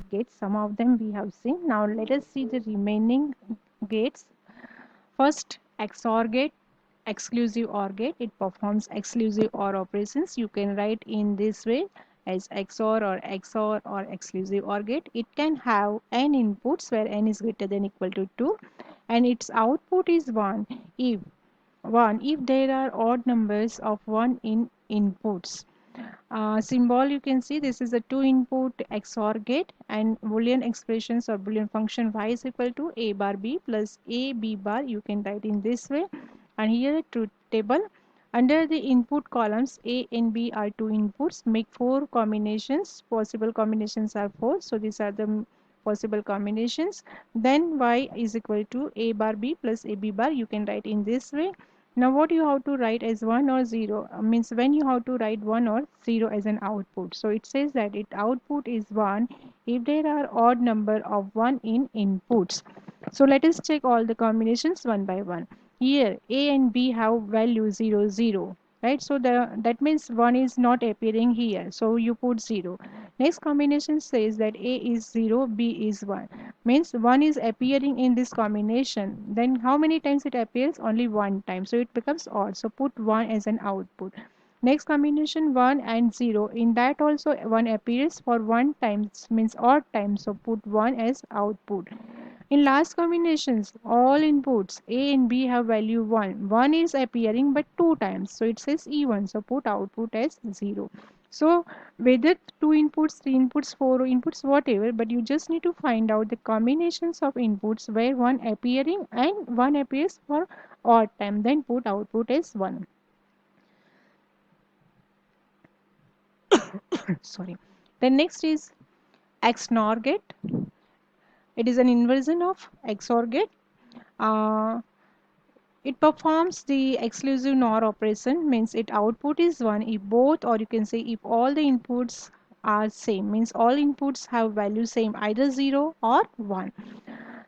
of gates. Some of them we have seen. Now let us see the remaining gates. First, XOR gate, exclusive OR gate. It performs exclusive OR operations. You can write in this way as XOR or exclusive OR gate. It can have n inputs where n is greater than equal to 2, and its output is 1 if there are odd numbers of 1 in inputs. Symbol, you can see this is a 2 input XOR gate, and boolean expressions or boolean function y is equal to a bar b plus a b bar. You can write in this way, and here truth table. Under the input columns, a and b are 2 inputs. Make 4 combinations. Possible combinations are 4, so these are the possible combinations. Then y is equal to a bar b plus a b bar. You can write in this way. Now what you have to write as 1 or 0 means when you have to write 1 or 0 as an output. So it says that its output is 1 if there are odd number of 1 in inputs. So let us check all the combinations one by one. Here A and B have value 0 0, right? So that means 1 is not appearing here, so you put 0. Next combination says that A is 0, B is 1, means 1 is appearing in this combination. Then how many times it appears? Only one time, so it becomes odd, so put 1 as an output. Next combination 1 and 0, in that also 1 appears for 1 times, means odd time, so put 1 as output. In last combinations, all inputs A and B have value 1. 1 is appearing but 2 times, so it says E1, so put output as 0. So whether 2 inputs, 3 inputs, 4 inputs, whatever, but you just need to find out the combinations of inputs where 1 appearing and 1 appears for odd time, then put output as 1. Sorry. Then next is XNOR gate. It is an inversion of XOR gate. Uh, It performs the exclusive NOR operation, means its output is 1 if both, or you can say if all the inputs are same, means all inputs have value same, either 0 or 1.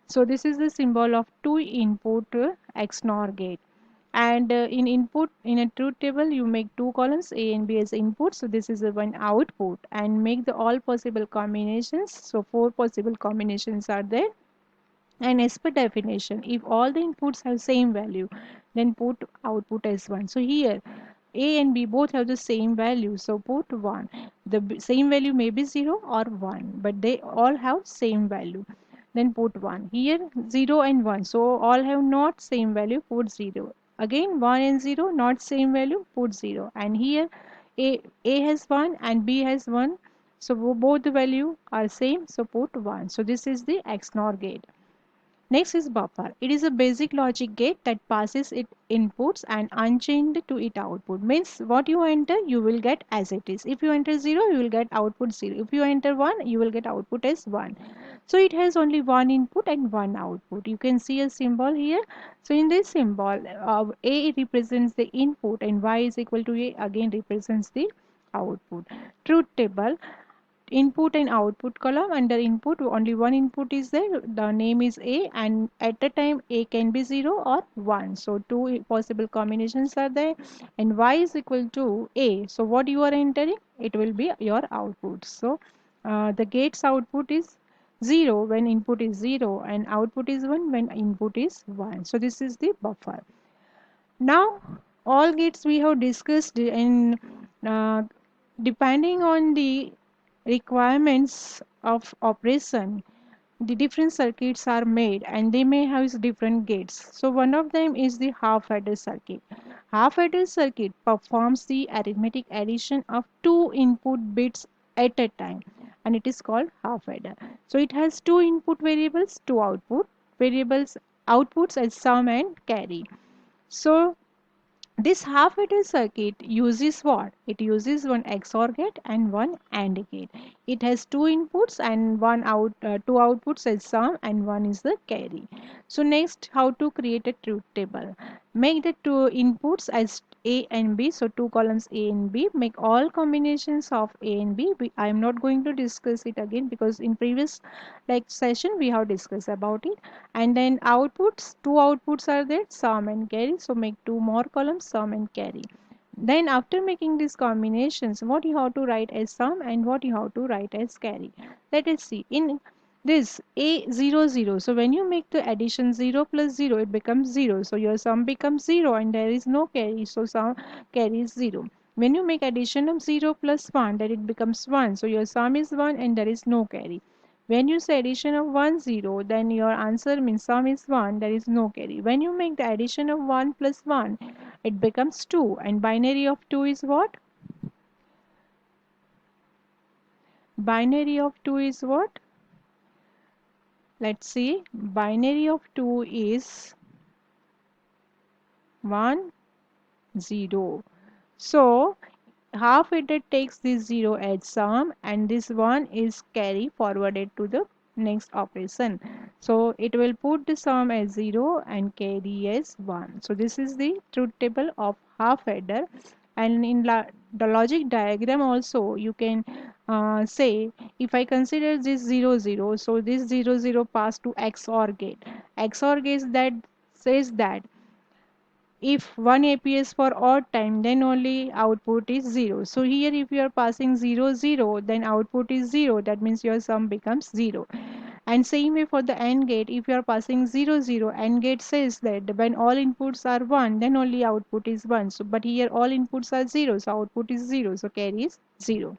So this is the symbol of 2 input XNOR gate. And in input, in a truth table, you make 2 columns A and B as input, so this is the one output, and make the all possible combinations. So 4 possible combinations are there. And as per definition, if all the inputs have same value, then put output as 1. So here A and B both have the same value, so put 1. The same value may be 0 or 1, but they all have same value, then put 1. Here 0 and 1, so all have not same value, put 0. Again 1 and 0 not same value, put 0. And here A has 1 and B has 1, so both the value are same, so put 1. So this is the XNOR gate. Next is buffer. It is a basic logic gate that passes its inputs and unchanged to its output. Means what you enter, you will get as it is. If you enter 0, you will get output 0. If you enter 1, you will get output as 1. So it has only one input and one output. You can see a symbol here. So in this symbol, A represents the input and Y is equal to A again represents the output. Truth table, input and output column. Under input only one input is there, the name is A, and at the time A can be 0 or 1, so two possible combinations are there, and Y is equal to A, so what you are entering, it will be your output. So the gate's output is 0 when input is 0 and output is 1 when input is 1. So this is the buffer. Now all gates we have discussed, in uh, depending on the requirements of operation, the different circuits are made and they may have different gates. So one of them is the half adder circuit. Half adder circuit performs the arithmetic addition of two input bits at a time, and it is called half adder. So it has two input variables, two output variables, outputs as sum and carry. So this half adder circuit uses what? It uses one XOR gate and one AND gate. It has two inputs and two outputs as sum, and one is the carry. So next, how to create a truth table? Make the two inputs as A and B. So two columns A and B. Make all combinations of A and B. I am not going to discuss it again because in previous session we have discussed about it. And then outputs, two outputs are there, sum and carry, so make two more columns, sum and carry. Then after making these combinations, what you have to write as sum and what you have to write as carry. Let us see. In this A00, so when you make the addition 0 plus 0, it becomes 0. So your sum becomes 0 and there is no carry. So sum carry is 0. When you make addition of 0 plus 1, then it becomes 1. So your sum is 1 and there is no carry. When you say addition of 1 0, then your answer means sum is 1, there is no carry. When you make the addition of 1 plus 1, it becomes 2, and binary of 2 is what? Binary of 2 is what? Let's see. Binary of 2 is 1 0. So half it takes this 0 as sum and this 1 is carry forwarded to the next operation. So it will put the sum as 0 and carry as 1. So this is the truth table of half adder. And in the logic diagram also you can say, if I consider this 0 0, so this 0 0 pass to XOR gate. XOR gate that says that if 1 appears for odd time, then only output is 0. So here if you are passing 0 0, then output is 0. That means your sum becomes 0. And same way for the AND gate, if you are passing 0 0, AND gate says that when all inputs are 1, then only output is 1. So but here all inputs are 0, so output is 0. So carry is 0.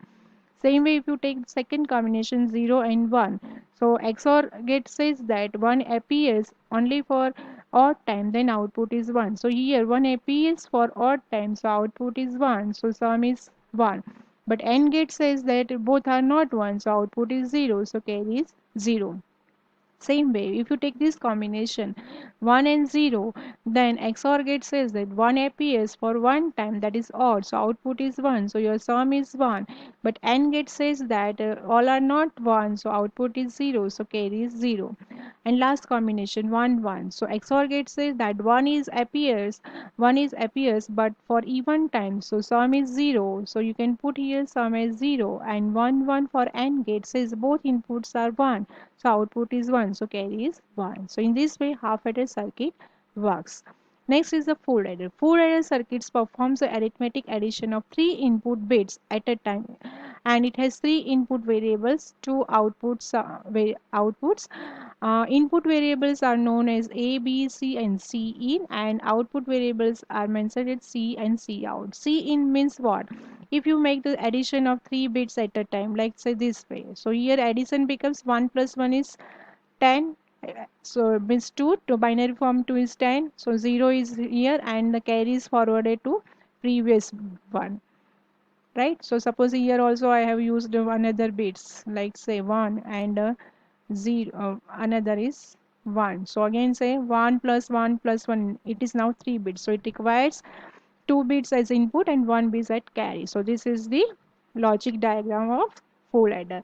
Same way if you take second combination 0 and 1. So XOR gate says that 1 appears only for odd time, then output is 1. So here 1 appears for odd time, so output is 1. So sum is 1. But AND gate says that both are not 1, so output is 0. So carry is 0. Same way, if you take this combination 1 and 0, then XOR gate says that 1 appears for one time, that is odd, so output is 1, so your sum is 1. But AND gate says that all are not 1, so output is 0, so carry is 0. And last combination 1 1, so XOR gate says that 1 is appears but for even time, so sum is 0, so you can put here sum as 0. And 1 1 for AND gate says both inputs are 1, so output is 1, so carry is 1. So in this way half adder circuit works. Next is the full adder. Full adder circuits performs the arithmetic addition of 3 input bits at a time, and it has 3 input variables, 2 outputs. Input variables are known as A, B, C and C in, and output variables are mentioned as C and C out. C in means what? If you make the addition of 3 bits at a time, like say this way. So here addition becomes 1 plus 1 is 10. So it means 2 to binary form 2 is 10. So 0 is here and the carry is forwarded to previous one. Right? So suppose here also I have used another bits like say 1 and 0, another is 1. So again say 1 plus 1 plus 1, it is now 3 bits. So it requires 2 bits as input and 1 bit as carry. So this is the logic diagram of full adder.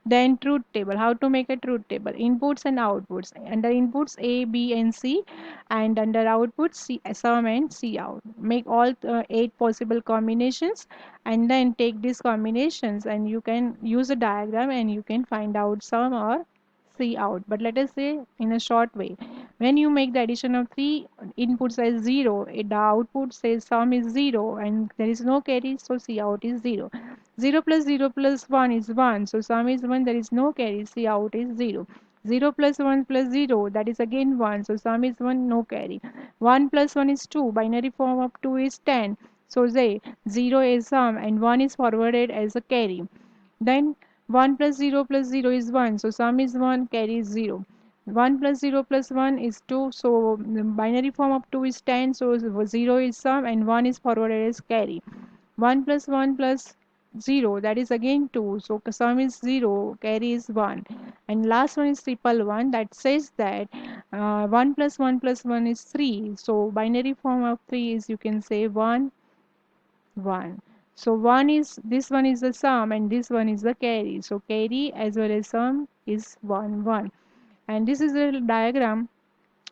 Then truth table. How to make a truth table? Inputs and outputs. Under inputs A, B and C, and under outputs C, sum and C out. Make all 8 possible combinations and then take these combinations and you can use a diagram and you can find out sum or C out. But let us say in a short way, when you make the addition of 3 inputs as 0, the output says sum is 0 and there is no carry, so C out is 0. 0 plus 0 plus 1 is 1, so sum is 1, there is no carry, C out is 0. 0 plus 1 plus 0, that is again 1, so sum is 1, no carry. 1 plus 1 is 2, binary form of 2 is 10, so say 0 is sum and 1 is forwarded as a carry. Then 1 plus 0 is 1. So sum is 1, carry is 0. 1 plus 1 is 2. So the binary form of 2 is 10. So 0 is sum and 1 is forwarded as carry. 1 plus 0, that is again 2. So sum is 0, carry is 1. And last one is triple 1, that says that 1 plus 1 is 3. So binary form of 3 is, you can say 1 1. So this one is the sum and this one is the carry. So carry as well as sum is 1 1. And this is the diagram.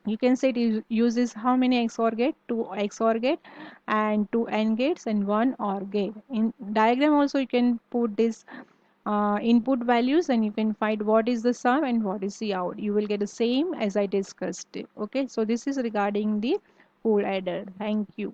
You can say it uses how many XOR gate? 2 XOR gate and 2 AND gates and 1 OR gate. In diagram also you can put this input values and you can find what is the sum and what is the out. You will get the same as I discussed. Okay, so this is regarding the full adder. Thank you.